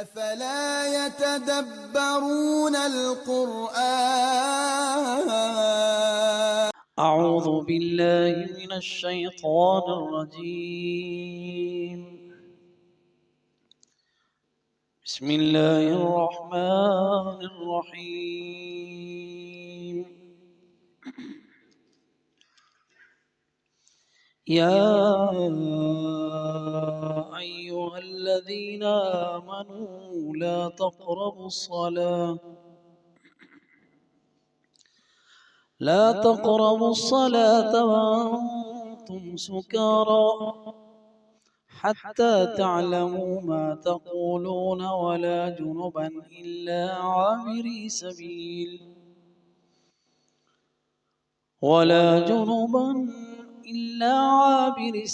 أفلا يتدبرون القرآن. أعوذ بالله من الشيطان الرجيم. بسم الله الرحمن الرحيم. يا أيها الذين آمنوا لا تقربوا الصلاة وأنتم سكارى حتى تعلموا ما تقولون ولا جنبا إلا عابر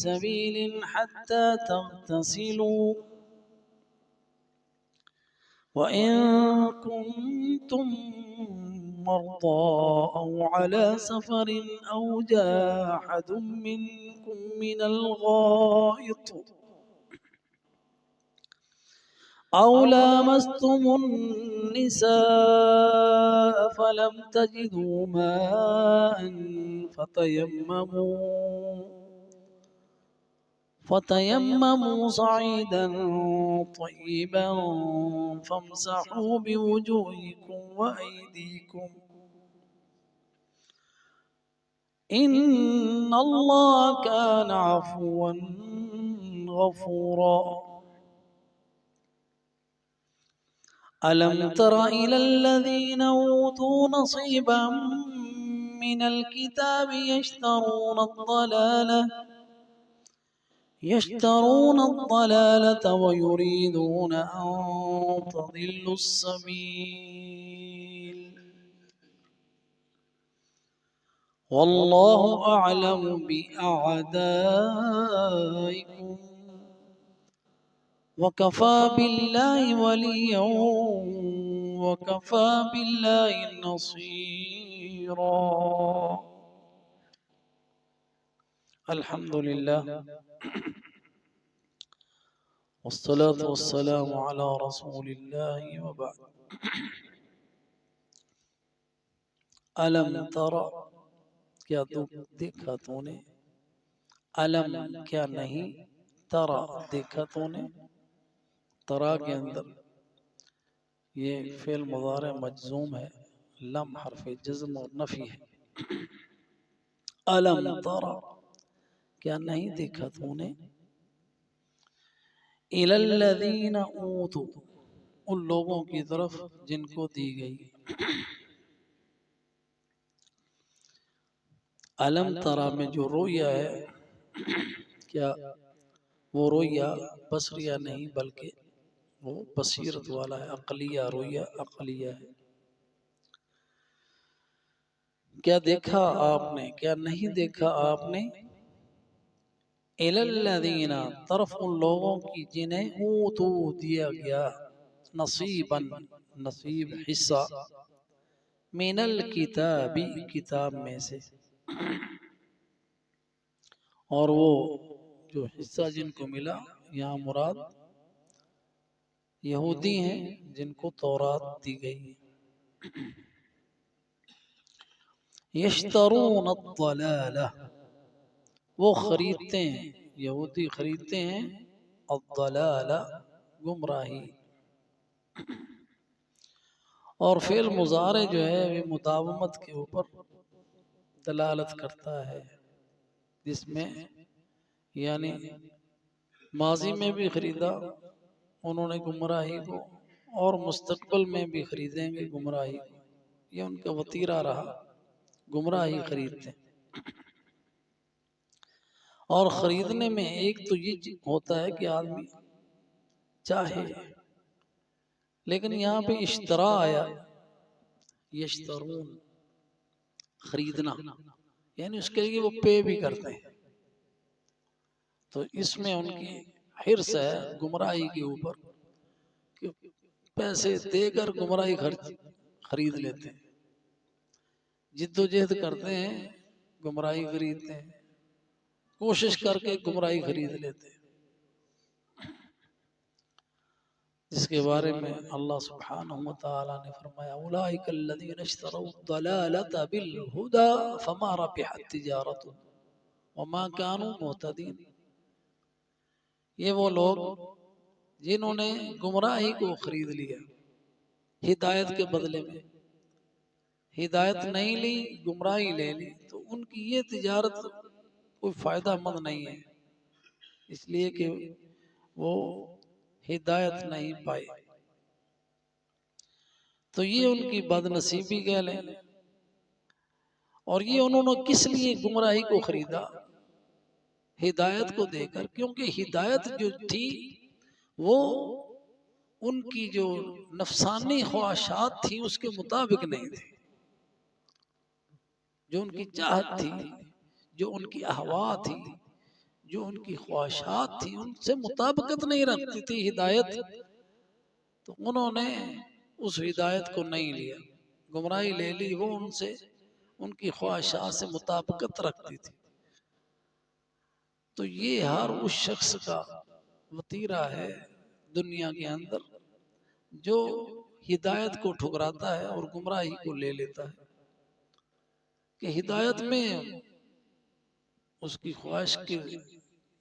سبيل حتى تغتسلوا، وإن كنتم مرضى أو على سفر أو جاء أحد منكم من الغائط أو لامستم النساء فلم تجدوا ماء فتيمموا صعيدا طيبا فامسحوا بوجوهكم وأيديكم، إن الله كان عفوا غفورا. ألم تر إلى الذين أوتوا نصيبا من الكتاب يشترون الضلالة ويريدون أن تضلوا السبيل، والله أعلم بأعدائكم وكفى بالله وليا وكفى بالله نصيرا. الحمد لله والصلاة والسلام على رسول الله وبعد. ألم ترى، کیا دیکھا تو نے؟ علم کیا نہیں؟ ترى دیکھا تو نے؟ ترى کے اندر یہ فعل مضارع مجزوم ہے، لم حرف جزم اور نفی ہے. علم ترى کیا نہیں دیکھا تو نے؟ إلى الذين أوتوا ان لوگوں کی طرف جن کو دی گئی. علم ترى میں جو رویا ہے، کیا وہ رویا بصریہ نہیں بلکہ وہ بصیرت والا ہے، عقلیہ رویا عقلیہ ہے. کیا دیکھا آپ نے، کیا نہیں دیکھا آپ نے؟ إلى الذين طرف ان لوگوں کی جنہیں اوتو دیا گیا، نصیبا نصیب حصہ، من الکتاب کتاب میں سے. اور وہ جو حصہ جن کو ملا، یہاں مراد یہودی ہیں جن کو تورات دی گئی. یشترون الضلالہ وہ خریدتے ہیں، یہودی خریدتے ہیں الضلالہ گمراہی. اور فعل مضارع جو ہے وہ مداومت کے اوپر دلالت کرتا ہے، جس میں یعنی ماضی میں بھی خریدا انہوں نے گمراہی کو، اور مستقبل میں بھی خریدیں گے گمراہی کو. یہ ان کا وتیرہ رہا، گمراہی خریدتے. اور خریدنے میں ایک تو یہ ہوتا ہے کہ آدمی چاہے، لیکن یہاں پہ اشترا آیا، یشترون خریدنا، یعنی اس کے لیے وہ پے بھی کرتے ہیں. تو اس میں ان کی حرص ہے گمراہی کے اوپر کہ پیسے دے کر گمراہی خرید لیتے ہیں، جد و جہد کرتے ہیں گمراہی خریدتے ہیں، کوشش کر کے گمراہی خرید لیتے ہیں. جس کے بارے میں اللہ سبحانہ و تعالی نے فرمایا اولئک الذین اشتروا الضلالۃ بالہدی فما ربحت تجارتهم وما كانوا مهتدین۔ یہ وہ لوگ جنہوں نے گمراہی کو خرید لیا ہدایت کے بدلے میں، ہدایت نہیں لی گمراہی لے لی، تو ان کی یہ تجارت کوئی فائدہ مند نہیں ہے، اس لیے کہ وہ ہدایت نہیں پائے۔ تو یہ ان کی بد نصیبی کہہ لیں۔ اور یہ انہوں نے کس لیے گمراہی کو خریدا؟ ہدایت کو دے کر، کیونکہ ہدایت جو تھی وہ ان کی جو نفسانی خواہشات تھی اس کے مطابق نہیں تھی، جو ان کی چاہت تھی، جو ان کی احوا تھی، جو ان کی خواہشات تھی، ان سے مطابقت نہیں رکھتی تھی ہدایت، تو انہوں نے اس ہدایت کو نہیں لیا، گمراہی لے لی، وہ ان سے ان کی خواہشات سے مطابقت رکھتی تھی۔ تو یہ ہر اس شخص کا وتیرہ ہے دنیا کے اندر جو ہدایت کو ٹھکراتا ہے اور گمراہی کو لے لیتا ہے، کہ ہدایت میں اس کی خواہش کی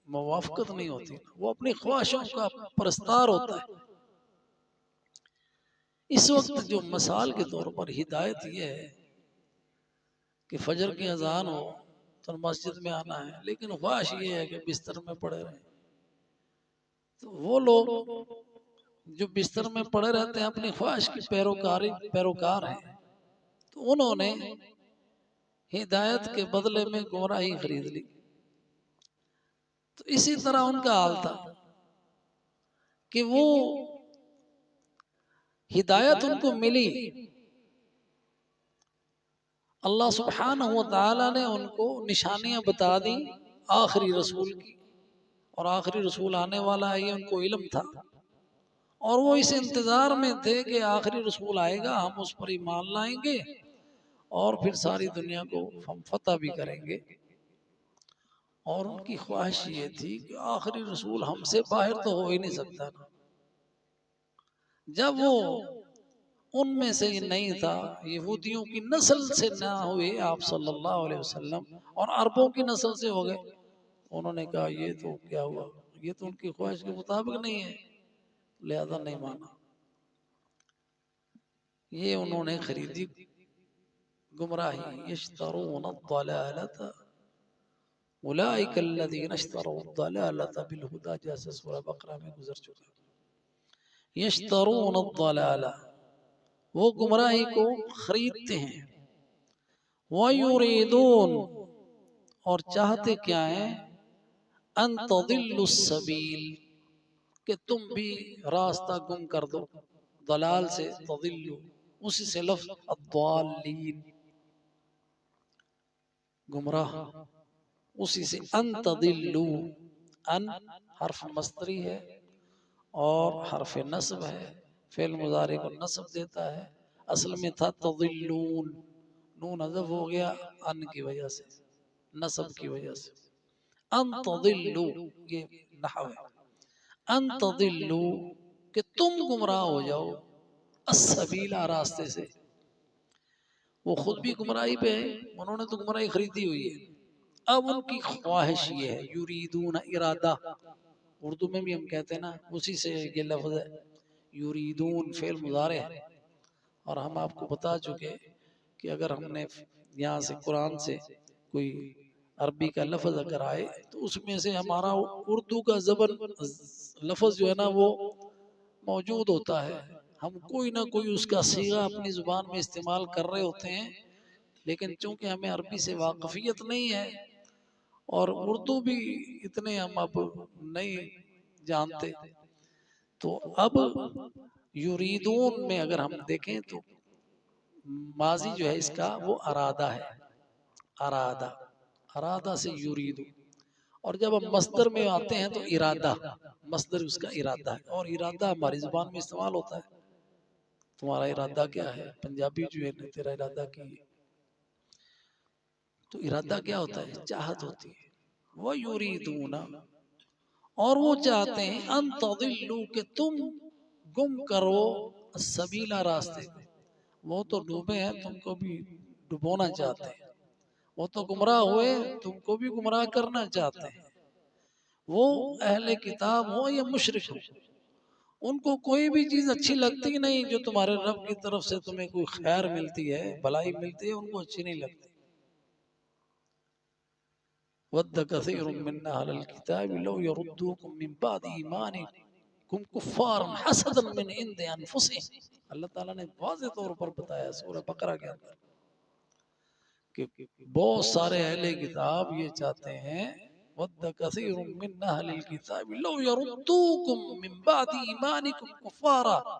موافقت نہیں ہوتی، وہ اپنی خواہشوں کا پرستار ہوتا ہے۔ اس وقت جو مثال کے طور پر ہدایت یہ ہے کہ فجر کی اذان ہو تو مسجد میں آنا ہے، لیکن خواہش یہ ہے کہ بستر میں پڑے رہیں، تو وہ لوگ جو بستر میں پڑے رہتے ہیں اپنی خواہش کی پیروکار ہیں، تو انہوں نے ہدایت کے بدلے میں گمراہی خرید لی۔ تو اسی طرح ان کا حال تھا کہ وہ ہدایت ان کو ملی، اللہ سبحانہ و تعالی نے ان کو نشانیاں بتا دی آخری رسول کی، اور آخری رسول آنے والا ہے یہ ان کو علم تھا، اور وہ اس انتظار میں تھے کہ آخری رسول آئے گا، ہم اس پر ایمان لائیں گے اور پھر ساری دنیا کو ہم فتح بھی کریں گے۔ اور ان کی خواہش یہ تھی کہ آخری رسول ہم سے باہر تو ہو ہی نہیں سکتا نا۔ جب وہ ان میں سے نہیں تھا، یہودیوں کی نسل سے نہ ہوئے آپ صلی اللہ علیہ وسلم اور عربوں کی نسل سے ہو گئے، انہوں نے کہا یہ تو کیا ہوا، یہ تو ان کی خواہش کے مطابق نہیں ہے، لہذا نہیں مانا۔ یہ انہوں نے خریدی گمراہی، یشترون الضلالۃ اولئک الذین اشتروا الضلالۃ بالہدی، جیسے سورہ بقرہ میں گزر چکا۔ یشترون الضلالہ، وہ گمراہی کو خریدتے ہیں، وَيُرِيدُونَ، اور چاہتے کیا ہیں، ان تضلوا السبیل، کہ تم بھی راستہ گم کر دو، ضلال سے تضلوا، اسی سے لفظ الضالین، گمراہ، اسی سے ان تضلوا، ان حرف مصدری ہے اور حرف نصب ہے، فعل مضارع کو نصب دیتا ہے، اصل میں تھا تضلون، نون حذف ہو گیا ان کی وجہ سے، نصب کی وجہ سے، ان تضلوا، یہ نحو ہے، ان تضلوا، کہ تم گمراہ ہو جاؤ، السبیل، راستے سے۔ وہ خود بھی گمراہی پہ ہے، انہوں نے تو گمراہی خریدی ہوئی ہے، اب ان کی خواہش یہ ہے، یریدون، ارادہ، اردو میں بھی ہم کہتے ہیں نا، اسی سے یہ لفظ ہے، یریدون فعل مضارع ہے، اور ہم آپ کو بتا چکے کہ اگر ہم نے یہاں سے قرآن سے کوئی عربی کا لفظ اگر آئے تو اس میں سے ہمارا اردو کا زبر لفظ جو ہے نا وہ موجود ہوتا ہے، ہم کوئی نہ کوئی اس کا صیغہ اپنی زبان میں استعمال کر رہے ہوتے ہیں، لیکن چونکہ ہمیں عربی سے واقفیت نہیں ہے اور اردو بھی اتنے ہم اب نہیں جانتے، تو اب یریدون میں اگر ہم دیکھیں تو ماضی جو ہے اس کا وہ ارادہ ہے، ارادہ، ارادہ سے یریدو، اور جب ہم مصدر میں آتے ہیں تو ارادہ، مصدر اس کا ارادہ ہے، اور ارادہ ہماری زبان میں استعمال ہوتا ہے، تمہارا ارادہ کیا ہے، پنجابی جو ہے تیرا ارادہ کی ہے، تو ارادہ کیا ہوتا ہے، چاہت ہوتی ہے، وَيُرِيدُونَ، اور وہ چاہتے ہیں ان تضلوا، کہ تم گم کرو سبیلا راستے کو. وہ تو ڈوبے ہیں تم کو بھی ڈبونا چاہتے ہیں، وہ تو گمراہ ہوئے تم کو بھی گمراہ کرنا چاہتے ہیں. وہ اہل کتاب ہو یا مشرک ہو، ان کو کوئی بھی چیز اچھی لگتی نہیں جو تمہارے رب کی طرف سے تمہیں کوئی خیر ملتی ہے، بھلائی ملتی ہے، ان کو اچھی نہیں لگتی. وَدَّ كَثِيرٌ مِّنْ أَهْلِ الْكِتَابِ لَوْ يَرُدُّوكُم مِّن بَعْدِ إِيمَانِكُمْ كُفَّارًا حَسَدًا مِّنْ عِندِ أَنفُسِهِمْ. اللہ تعالیٰ نے واضح طور پر بتایا سورہ بقرہ کے اندر کہ بہت سارے اہل کتاب یہ چاہتے ہیں، وَدَّ كَثِيرٌ مِّنْ أَهْلِ الْكِتَابِ لَوْ يَرُدُّوكُم مِّن بَعْدِ إِيمَانِكُمْ كُفَّارًا.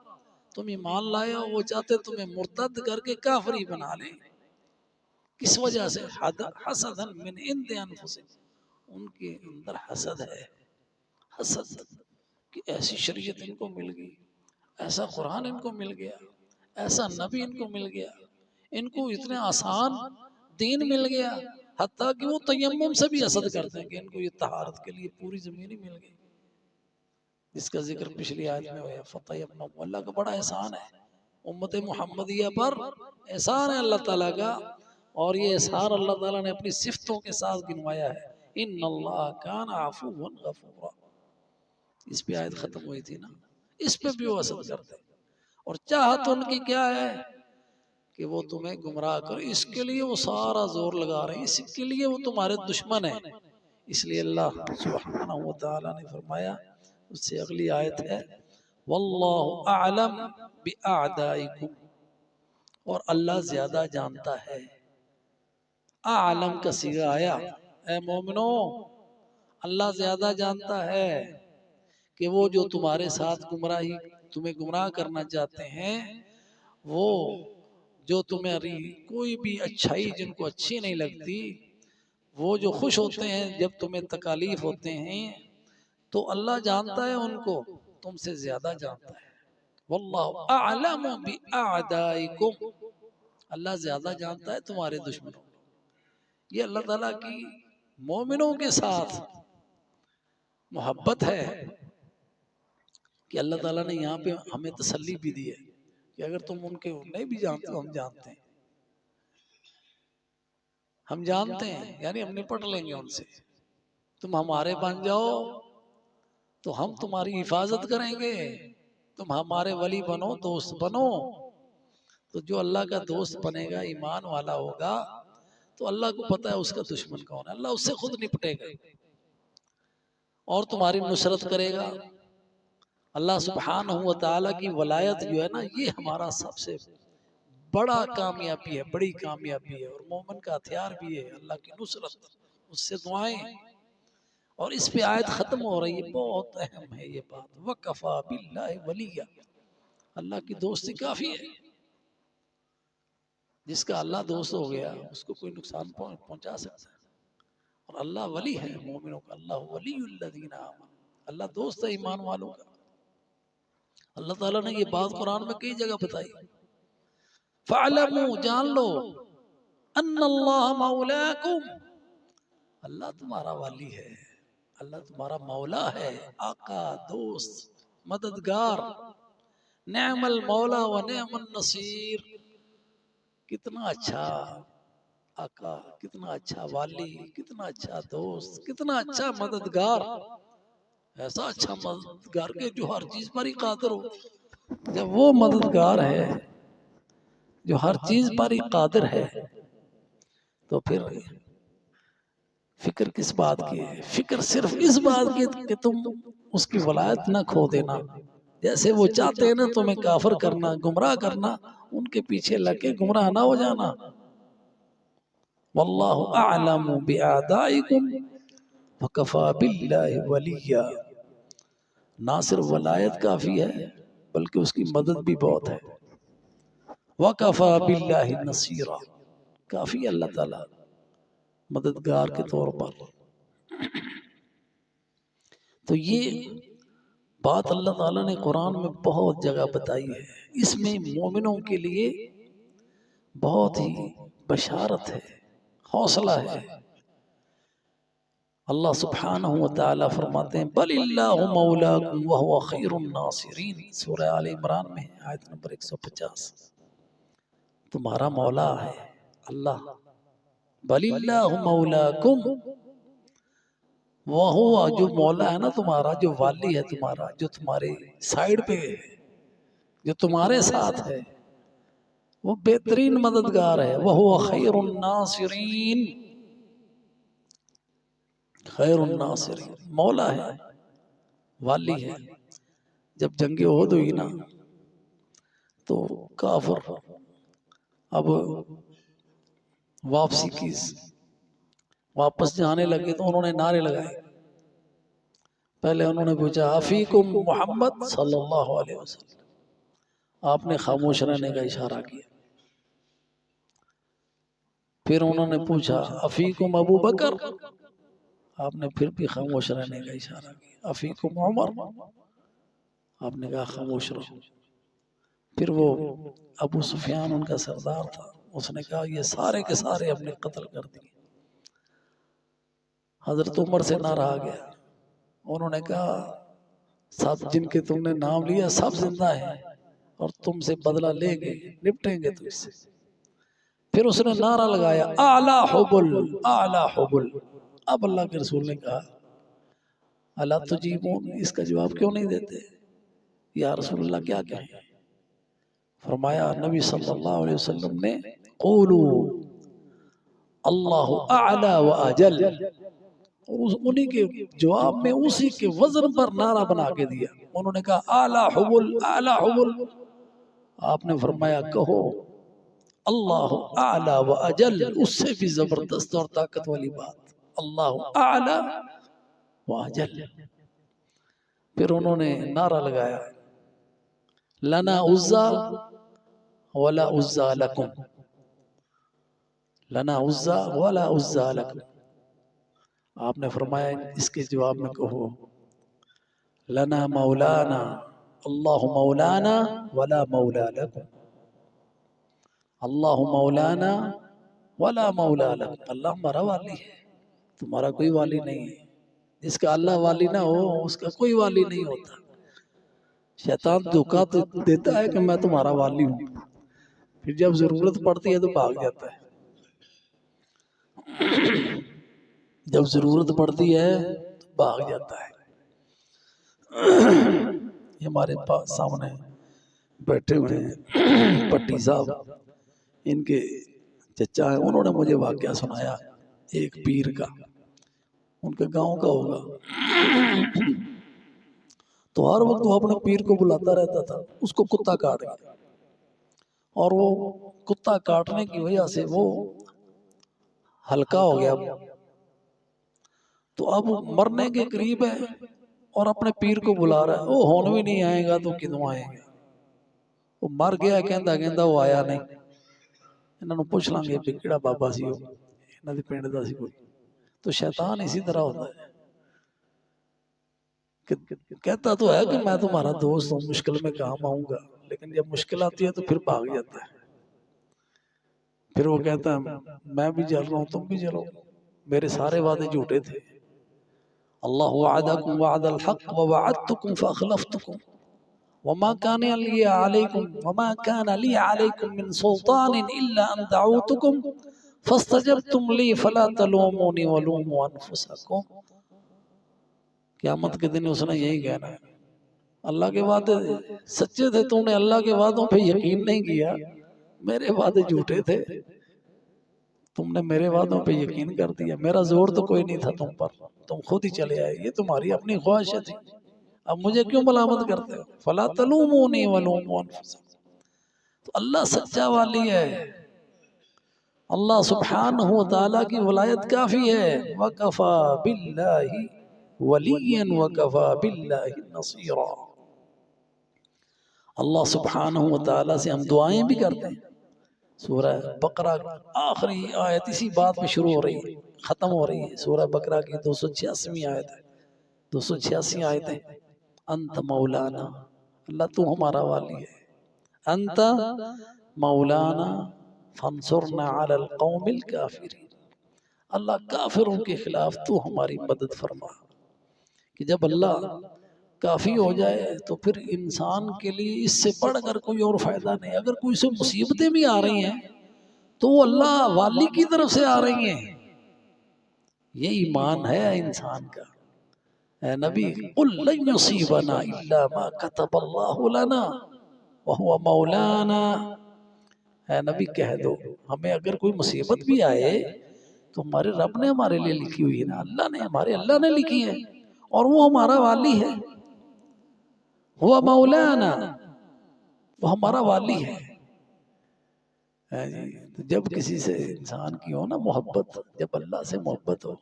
تم ایمان لائے ہو، وہ چاہتے تمہیں مرتد کر کے کافری بنا لیں. کس وجہ سے؟ حسدًا من عند انفسهم، ان کے اندر حسد ہے. حسد کہ ایسی شریعت ان کو مل گئی، ایسا قرآن ان کو مل گیا، ایسا نبی ان کو مل گیا، ان کو اتنے آسان دین مل گیا، حتیٰ کہ وہ تیمم سے بھی حسد کرتے ہیں کہ ان کو یہ طہارت کے لیے پوری زمین ہی مل گئی، جس کا ذکر پچھلی آیت میں ہوا. فتیمم، اللہ کا بڑا احسان ہے امت محمدیہ پر، احسان ہے اللہ تعالیٰ کا. اور یہ احسان اللہ تعالیٰ نے اپنی صفتوں کے ساتھ گنوایا ہے. ان اللہ کان عفوا غفورا. اس پہ آیت ختم ہوئی تھی نا، اس پہ بھی وہ حسد کرتے ہیں. اور چاہت ان کی کیا ہے کہ وہ تمہیں گمراہ کر، اس کے لیے وہ سارا زور لگا رہے ہیں، اس کے لیے وہ تمہارے دشمن ہیں. اس لیے اللہ سبحانہ و تعالیٰ نے فرمایا، اس سے اگلی آیت ہے واللہ اعلم باعدائکم، اور اللہ زیادہ جانتا ہے. اعلم کا صیغہ آیا، اے مومنو اللہ زیادہ جانتا ہے کہ وہ جو تمہارے ساتھ تمہیں گمراہ کرنا چاہتے ہیں، وہ جو تمہاری کوئی بھی اچھائی جن کو اچھی نہیں لگتی، وہ جو خوش ہوتے ہیں جب تمہیں تکالیف ہوتے ہیں، تو اللہ جانتا ہے ان کو تم سے زیادہ جانتا ہے. واللہ اعلم باعدائکم، اللہ زیادہ جانتا ہے تمہارے دشمنوں. یہ اللہ تعالیٰ کی مومنوں کے ساتھ محبت ہے کہ اللہ تعالیٰ نے یہاں پہ ہمیں تسلی بھی دی ہے کہ اگر تم ان کے نہیں بھی جانتے ہو، ہم جانتے ہیں، ہم جانتے ہیں، یعنی ہم نپٹ لیں گے ان سے. تم ہمارے بن جاؤ تو ہم تمہاری حفاظت کریں گے، تم ہمارے ولی بنو، دوست بنو. تو جو اللہ کا دوست بنے گا، ایمان والا ہوگا، تو اللہ کو پتا ہے اس کا دشمن کون ہے، اللہ اس سے خود نپٹے گا اور تمہاری نصرت کرے گا. اللہ سبحانہ و تعالیٰ کی ولایت جو ہے نا، یہ ہمارا سب سے بڑا کامیابی ہے، بڑی کامیابی ہے، اور مومن کا ہتھیار بھی ہے اللہ کی نصرت، اس سے دعائیں. اور اس پہ آیت ختم ہو رہی ہے، بہت اہم ہے یہ بات. وَكَفَى بِاللَّهِ وَلِيًّا، اللہ کی دوستی کافی ہے. جس کا اللہ دوست ہو گیا اس کو کوئی نقصان پہنچا سکتا ہے. اور اللہ ولی ہے مومنوں کا، اللہ ولی الذین آمنوا، اللہ دوست ہے ایمان والوں کا. اللہ تعالیٰ نے یہ بات قرآن میں کئی جگہ بتائی. فَعْلَمُوا، جان لو، ان اللہ مولاکم، اللہ تمہارا والی ہے، اللہ تمہارا مولا ہے، آقا، دوست، مددگار. نعم المولا و نعم النصیر، کتنا اچھا آقا، کتنا اچھا والی، کتنا اچھا دوست، کتنا اچھا مددگار. ایسا اچھا مددگار کہ جو ہر چیز پر ہی قادر ہو. جب وہ مددگار ہے جو ہر چیز پر ہی قادر ہے تو پھر فکر کس بات کی ہے؟ فکر صرف اس بات کی کہ تم اس کی ولایت نہ کھو دینا. جیسے وہ چاہتے ہیں نا تمہیں کافر کرنا، گمراہ کرنا، ان کے پیچھے لگ کے گمراہ نہ ہو جانا. واللہ اعلم باعدائکم وکفی باللہ ولیا. نہ صرف ولایت کافی ہے بلکہ اس کی مدد بھی بہت ہے. وکفی باللہ نصیرا، کافی اللہ تعالی مددگار کے طور پر. تو یہ بات اللہ تعالیٰ نے قرآن میں بہت جگہ بتائی ہے. اس میں مومنوں کے لیے بہت ہی بشارت ہے، حوصلہ ہے. اللہ سبحانہ و تعالیٰ فرماتے ہیں بل اللہ مولاکم وہو خیر الناصرین، سورہ آل عمران میں آیت نمبر 150۔ تمہارا مولا ہے اللہ، بل اللہ مولاکم، وہو جو مولا ہے نا تمہارا، جو والی ہے تمہارا، جو تمہارے سائیڈ پہ ہے، جو تمہارے ساتھ ہے، وہ بہترین مددگار ہے، وہو خیر الناصرین، خیر الناصرین، مولا ہے، والی ہے۔ جب جنگ احد ہوئی نا تو کافر اب واپسی کی واپس جانے لگے تو انہوں نے نعرے لگائے۔ پہلے انہوں نے پوچھا افیکم محمد صلی اللہ علیہ وسلم، آپ نے خاموش رہنے کا اشارہ کیا۔ پھر انہوں نے پوچھا افیکم ابو بکر، آپ نے پھر بھی خاموش رہنے کا اشارہ کیا۔ افیکم عمر، آپ نے کہا خاموش رہو۔ پھر وہ ابو سفیان ان کا سردار تھا، اس نے کہا یہ سارے کے سارے ہم نے قتل کر دیے۔ حضرت عمر سے نہ رہا گیا، انہوں نے کہا سب جن کے تم نے نام لیا سب زندہ ہیں اور تم سے بدلہ لیں گے، نپٹیں گے تم سے۔ پھر اس نے نعرہ لگایا اعلی حبل اعلی حبل۔ اب اللہ کے رسول نے کہا الا تجیبون، اس کا جواب کیوں نہیں دیتے؟ یا رسول اللہ کیا کہیں؟ فرمایا نبی صلی اللہ علیہ وسلم نے قولو اللہ اعلی و اجل، اور انہی کے جواب میں اسی کے وزن پر نعرہ بنا کے دیا۔ انہوں نے کہا اعلی حبل اعلی حبل، آپ نے فرمایا کہو اللہ اعلی و اجل، اس سے بھی زبردست اور طاقت والی بات، اللہ اعلی و اجل۔ پھر انہوں نے نعرہ لگایا لنا عزا ولا عزا لکم، لنا عزا ولا عزا لکم۔ آپ نے فرمایا اس کے جواب میں کہو لنا مولانا اللہ مولانا ولا مولا لکم، اللہ مولانا ولا مولا لکم، اللہ ہمارا والی ہے، تمہارا کوئی والی نہیں ہے۔ جس کا اللہ والی نہ ہو اس کا کوئی والی نہیں ہوتا۔ شیطان دھوکہ دیتا ہے کہ میں تمہارا والی ہوں، پھر جب ضرورت پڑتی ہے تو بھاگ جاتا ہے۔ جب ضرورت پڑتی ہے تو بھاگ جاتا ہے۔ یہ ہمارے پاس سامنے بیٹھے ہوئے ہیں پٹی صاحب، ان کے چچا ہیں، انہوں نے مجھے واقعہ سنایا ایک پیر کا، ان کے گاؤں کا ہوگا۔ تو ہر وقت وہ اپنے پیر کو بلاتا رہتا تھا، اس کو کتا کاٹ گیا، اور وہ کتا کاٹنے کی وجہ سے وہ ہلکا ہو گیا، تو اب مرنے کے قریب ہے اور اپنے پیر کو بلا رہا ہے۔ وہ ہون بھی نہیں آئے گا تو کدوں آئے گا، وہ مر گیا کہندا کہندا وہ آیا نہیں۔ انہوں نے پوچھ لیں گے کہ کیڑا بابا سی ہو، انہوں نے پنڈ دا سی کوئی۔ تو شیطان اسی طرح ہوتا ہے، کہتا تو ہے کہ میں تمہارا دوست ہوں، مشکل میں کام آؤں گا، لیکن جب مشکل آتی ہے تو پھر بھاگ جاتا ہے۔ پھر وہ کہتا ہے میں بھی جل رہا ہوں تم بھی جلو، میرے سارے وعدے جھوٹے تھے، اللہ وعدکم وعد الحق ووعدتکم فاخلفتکم وما كان لي عليكم من سلطان الا ان دعوتكم فاستجبتم لي فلا تلوموني ولوموا انفسكم۔ قیامت کے دن اس نے یہی کہنا ہے، اللہ کے وعدے سچے تھے، تم نے اللہ کے وعدوں پہ یقین نہیں کیا، میرے وعدے جھوٹے تھے، تم نے میرے وعدوں پہ یقین کر دیا، میرا زور تو کوئی نہیں تھا تم پر، تم خود ہی چلے آئے، یہ تمہاری اپنی خواہشیں تھی، اب مجھے کیوں ملامت کرتے ہو؟ فلا تلومونی ولوموا انفسکم۔ تو اللہ سچا والی ہے، اللہ سبحانہ وتعالی کی ولایت کافی ہے، وکفا باللہ ولیا وکفا باللہ نصیرا۔ اللہ سبحانہ وتعالی سے ہم دعائیں بھی کرتے ہیں۔ سورہ بقرہ آخری آیت اسی بات پہ شروع ہو رہی ہے، ختم ہو رہی ہے، سورہ بقرہ کی 286ویں آیت ہے، 286 آیتیں۔ انت مولانا، اللہ تو ہمارا والی ہے، انت مولانا فانصرنا علی القوم الکافرین، اللہ کافروں کے خلاف تو ہماری مدد فرما۔ کہ جب اللہ کافی ہو جائے تو پھر انسان کے لیے اس سے بڑھ کر کوئی اور فائدہ نہیں۔ اگر کوئی سے مصیبتیں بھی آ رہی ہیں تو وہ اللہ والی کی طرف سے آ رہی ہیں۔ یہ ایمان ہے انسان کا۔ اے نبی قل لن یصیبنا الا ما كتب اللہ لنا وهو مولانا، اے نبی کہہ دو ہمیں اگر کوئی مصیبت بھی آئے تو ہمارے رب نے ہمارے لیے لکھی ہوئی ہے نا، اللہ نے لکھی ہے اور وہ ہمارا والی ہے۔ ہوا مولانا، وہ ہمارا والی ہے۔ تو جب کسی سے انسان کی ہو نا محبت، جب اللہ سے محبت ہو،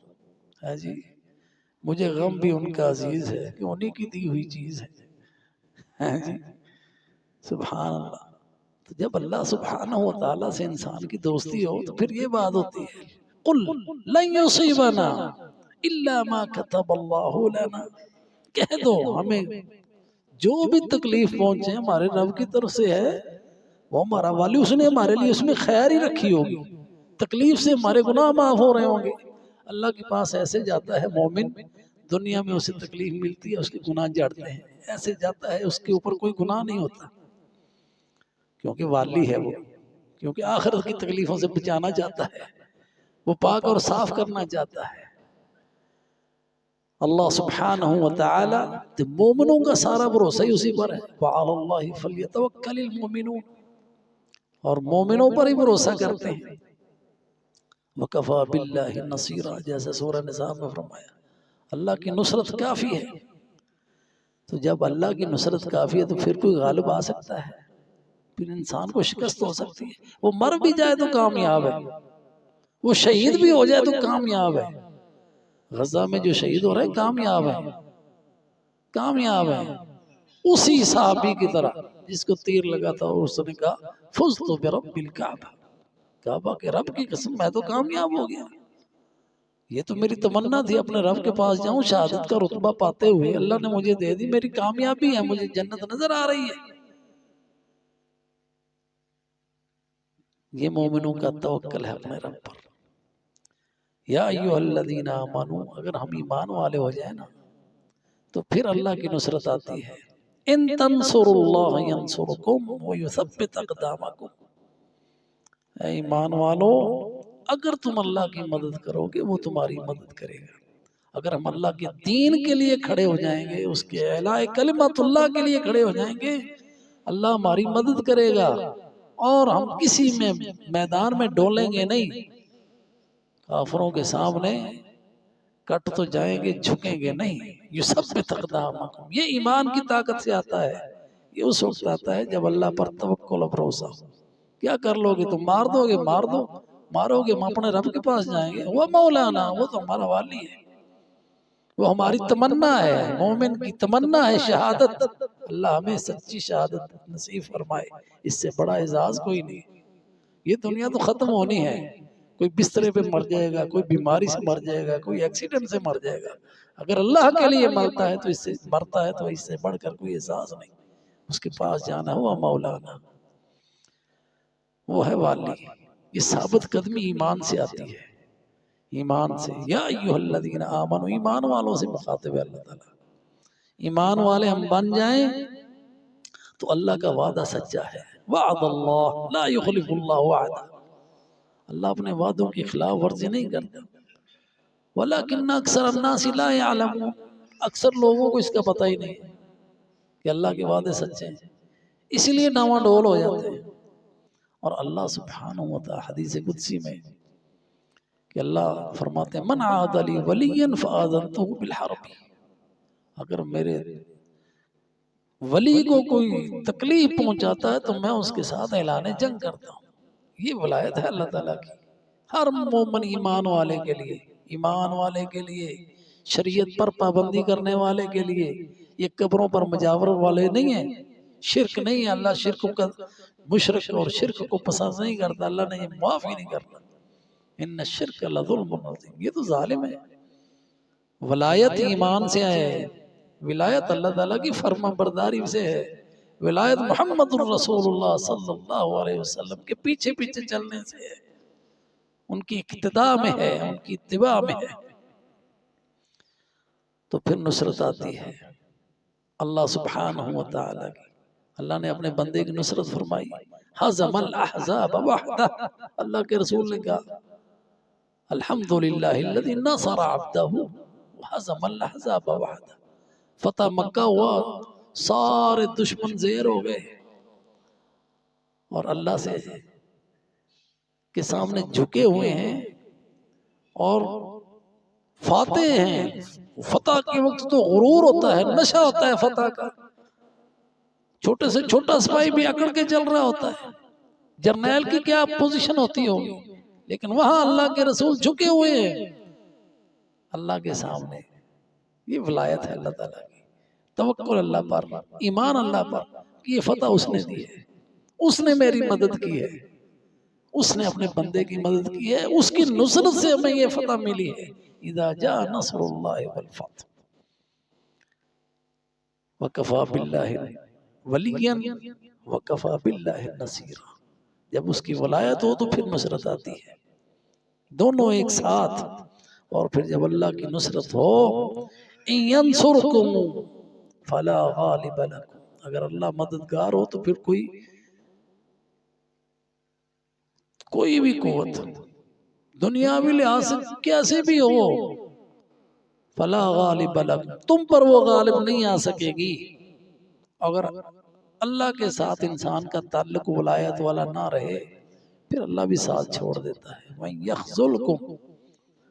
جی مجھے غم بھی ان کا عزیز ہے کہ انہی کی دی ہوئی چیز ہے۔ جی سبحان اللہ۔ تو جب اللہ سبحانہ و تعالیٰ سے انسان کی دوستی ہو تو پھر یہ بات ہوتی ہے قل لن یصیبنا الا ما كتب اللہ لنا، کہہ دو ہمیں جو بھی تکلیف پہنچے ہمارے رب کی طرف سے ہے، وہ ہمارا والی، اس نے ہمارے لیے اس میں خیر ہی رکھی ہوگی۔ تکلیف سے ہمارے گناہ معاف ہو رہے ہوں گے۔ اللہ کے پاس ایسے جاتا ہے مومن، دنیا میں اسے تکلیف ملتی ہے، اس کے گناہ جھڑتے ہیں، ایسے جاتا ہے اس کے اوپر کوئی گناہ نہیں ہوتا، کیونکہ والی ہے وہ، کیونکہ آخرت کی تکلیفوں سے بچانا چاہتا ہے، وہ پاک اور صاف کرنا چاہتا ہے۔ اللہ سبحانہ وتعالی تو مومنوں کا سارا بھروسہ ہی اسی پر ہے، وعلی اللہ فلیتوکل المؤمنون، اور مومنوں پر ہی بھروسہ کرتے ہیں۔ وکفی باللہ نصیرا، جیسے سورہ نساء میں فرمایا اللہ کی نصرت کافی ہے۔ تو جب اللہ کی نصرت کافی ہے تو پھر کوئی غالب آ سکتا ہے، پھر انسان کو شکست ہو سکتی ہے۔ وہ مر بھی جائے تو کامیاب ہے، وہ شہید بھی ہو جائے تو کامیاب ہے۔ غزہ میں جو شہید ہو رہے ہیں کامیاب ہیں، کامیاب ہیں۔ اسی صحابی کی طرح جس کو تیر لگا تھا اور اس نے کہا فزت برب الکعبہ، کعبہ کے رب کی قسم میں تو کامیاب ہو گیا۔ یہ تو میری تمنا تھی اپنے رب کے پاس جاؤں، شہادت کا رتبہ پاتے ہوئے اللہ نے مجھے دے دی، میری کامیابی ہے، مجھے جنت نظر آ رہی ہے۔ یہ مومنوں کا توکل ہے اپنے رب پر۔ یا ایھا الذین آمنوا، اگر ہم ایمان والے ہو جائیں نا تو پھر اللہ کی نصرت آتی ہے۔ ان تنصروا اللہ ینصرکم ویثبت اقدامکم، اے ایمان والو اگر تم اللہ کی مدد کرو گے وہ تمہاری مدد کرے گا۔ اگر ہم اللہ کے دین کے لیے کھڑے ہو جائیں گے، اس کے اعلاء کلمت اللہ کے لیے کھڑے ہو جائیں گے، اللہ ہماری مدد کرے گا، اور ہم کسی میں میدان میں ڈولیں گے نہیں، کافروں کے سامنے کٹ تو جائیں گے، جھکیں گے نہیں۔ یثبت اقدامکم، یہ ایمان کی طاقت سے آتا ہے، یہ اس وقت آتا ہے جب اللہ پر توکل و بھروسہ ہو۔ کیا کر لو گے تم؟ مار دو گے، مار دو، مارو گے، ہم اپنے رب کے پاس جائیں گے، وہ مولانا، وہ تو ہمارا والی ہے، وہ ہماری تمنا ہے، مومن کی تمنا ہے شہادت۔ اللہ ہمیں سچی شہادت نصیب فرمائے، اس سے بڑا اعزاز کوئی نہیں۔ یہ دنیا تو ختم ہونی ہے، کوئی بسترے پہ مر جائے گا، کوئی بیماری سے مر جائے گا، کوئی ایکسیڈنٹ سے مر جائے گا۔ اگر اللہ کے لیے مرتا ہے تو اس سے مرتا ہے تو اس سے بڑھ کر کوئی احساس نہیں۔ اس کے پاس جانا ہوا مولانا، وہ ہے والی۔ یہ ثابت قدمی ایمان سے آتی ہے، ایمان سے۔ یا ایھا الذین آمنوا، ایمان والوں سے مخاطب ہے اللہ تعالیٰ۔ ایمان والے ہم بن جائیں تو اللہ کا وعدہ سچا ہے۔ وعد اللہ لا یخلف اللہ وعدہ، اللہ اپنے وعدوں کی خلاف ورزی نہیں کرتا۔ ولیکن اکثر الناس لا یعلمون، اکثر لوگوں کو اس کا پتہ ہی نہیں کہ اللہ کے وعدے سچے ہیں، اس لیے ڈاواں ڈول ہو جاتے ہیں۔ اور اللہ سبحانہ وتعالی حدیث قدسی میں کہ اللہ فرماتے ہیں من عاد لی ولیا فآذنتہ بالحرب، اگر میرے ولی کو کوئی تکلیف پہنچاتا ہے تو میں اس کے ساتھ اعلان جنگ کرتا ہوں۔ یہ ولایت ہے اللہ تعالیٰ کی ہر مومن ایمان والے کے لیے، ایمان والے کے لیے، شریعت پر پابندی کرنے والے کے لیے۔ یہ قبروں پر مجاور والے نہیں ہیں، شرک نہیں ہے، اللہ شرک کا مشرک اور شرک کو پسند نہیں کرتا، اللہ نے یہ معاف ہی نہیں کرتا۔ ان الشرک لظلم عظیم، یہ تو ظالم ہے۔ ولایت ایمان سے ہے، ولایت اللہ تعالیٰ کی فرما برداری سے ہے، ولایت محمد الرسول اللہ صلی اللہ علیہ وسلم کے پیچھے پیچھے چلنے سے ہے۔ ان کی اقتداء میں ہے، ان کی اتباع میں ہے، تو پھر نصرت آتی ہے اللہ سبحانہ و تعالیٰ کی۔ اللہ نے اپنے بندے کی نصرت فرمائی، حزم الاحزاب وحدہ، اللہ کے رسول نے کہا الحمدللہ الذی نصر عبدہ وحزم الاحزاب وحدہ، فتح مکہ ہوا، سارے دشمن زیر ہو گئے اور اللہ سے کے سامنے جھکے ہوئے ہیں اور فاتح ہیں۔ فتح کے وقت تو غرور ہوتا ہے، نشہ ہوتا ہے فتح کا، چھوٹے سے چھوٹا سپاہی بھی اکڑ کے چل رہا ہوتا ہے، جرنیل کی کیا پوزیشن ہوتی ہوگی، لیکن وہاں اللہ کے رسول جھکے ہوئے ہیں اللہ کے سامنے۔ یہ ولایت ہے اللہ تعالیٰ کی، توکل اللہ پر، ایمان اللہ پر کہ یہ فتح اس نے دی ہے، اس نے میری مدد کی ہے، اس نے اپنے بندے کی مدد کی ہے، اس کی نصرت سے ہمیں یہ فتح ملی ہے۔ اذا جاء نصر اللہ والفتح وکفی باللہ ولیا وکفی باللہ نصیرا، جب اس کی ولایت ہو تو پھر نصرت آتی ہے، دونوں ایک ساتھ۔ اور پھر جب اللہ کی نصرت ہو، ان ینصرکم فلا غالب لکم، اگر اللہ مددگار ہو تو پھر کوئی بھی قوت دنیاوی لحاظ سے کیسے بھی ہو، فلا غالب لکم، تم پر وہ غالب نہیں آ سکے گی۔ اگر اللہ کے ساتھ انسان کا تعلق ولایت والا نہ رہے پھر اللہ بھی ساتھ چھوڑ دیتا ہے۔ وَإِن يَخْذُلْكُمْ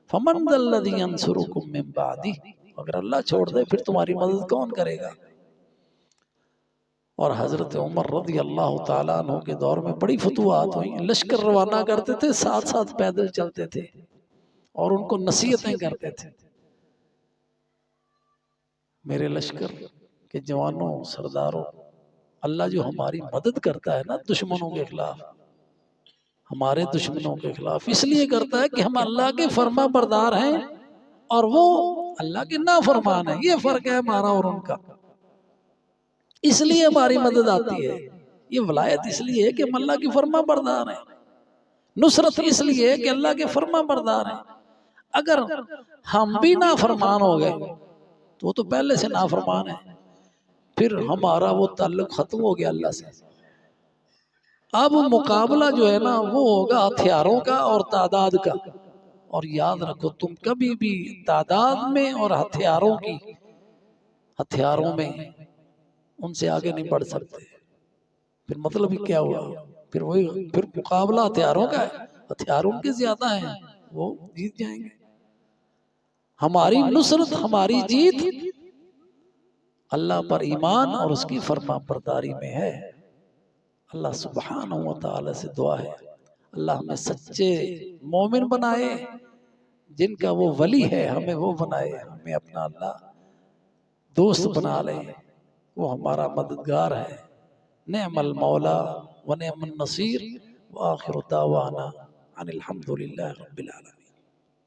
فَمَنْ ذَا الَّذِي يَنْصُرُكُمْ مِنْ بَعْدِهِ، اگر اللہ چھوڑ دے پھر تمہاری مدد کون کرے گا؟ اور حضرت عمر رضی اللہ تعالیٰ عنہ کے دور میں بڑی فتوحات ہوئیں، لشکر روانہ کرتے تھے، ساتھ ساتھ پیدل چلتے تھے اور ان کو نصیحتیں کرتے تھے، میرے لشکر کے جوانوں، سرداروں، اللہ جو ہماری مدد کرتا ہے نا دشمنوں کے خلاف، ہمارے دشمنوں کے خلاف اس لیے کرتا ہے کہ ہم اللہ کے فرما بردار ہیں اور وہ اللہ کے نافرمان ہیں، یہ فرق ہے ہمارا اور ان کا، اس لیے ہماری مدد آتی ہے۔ یہ ولایت اس لیے ہے کہ ہم اللہ کی فرما بردار ہیں، نصرت اس لیے ہے کہ اللہ کے فرما بردار ہیں۔ اگر ہم بھی نافرمان ہو گئے تو وہ تو پہلے سے نافرمان ہے، پھر ہمارا وہ تعلق ختم ہو گیا اللہ سے۔ اب مقابلہ جو ہے نا وہ ہوگا ہتھیاروں کا اور تعداد کا، اور یاد رکھو تم کبھی بھی تعداد میں اور ہتھیاروں میں ان سے آگے نہیں بڑھ سکتے۔ پھر مطلب ہی کیا ہوا، پھر مقابلہ ہتھیاروں کا ہے، ہتھیار ان کے زیادہ ہیں، وہ جیت جائیں گے۔ ہماری نصرت، ہماری جیت اللہ پر ایمان اور اس کی فرما برداری میں ہے۔ اللہ سبحانہ و تعالی سے دعا ہے اللہ ہمیں سچے مومن بنائے، جن کا وہ ولی ہے ہمیں وہ بنائے، ہمیں اپنا اللہ دوست بنا لے، وہ ہمارا مددگار ہے۔ نعم المولا و نعم النصیر، وآخر دعوانا ان الحمدللہ رب العالمین۔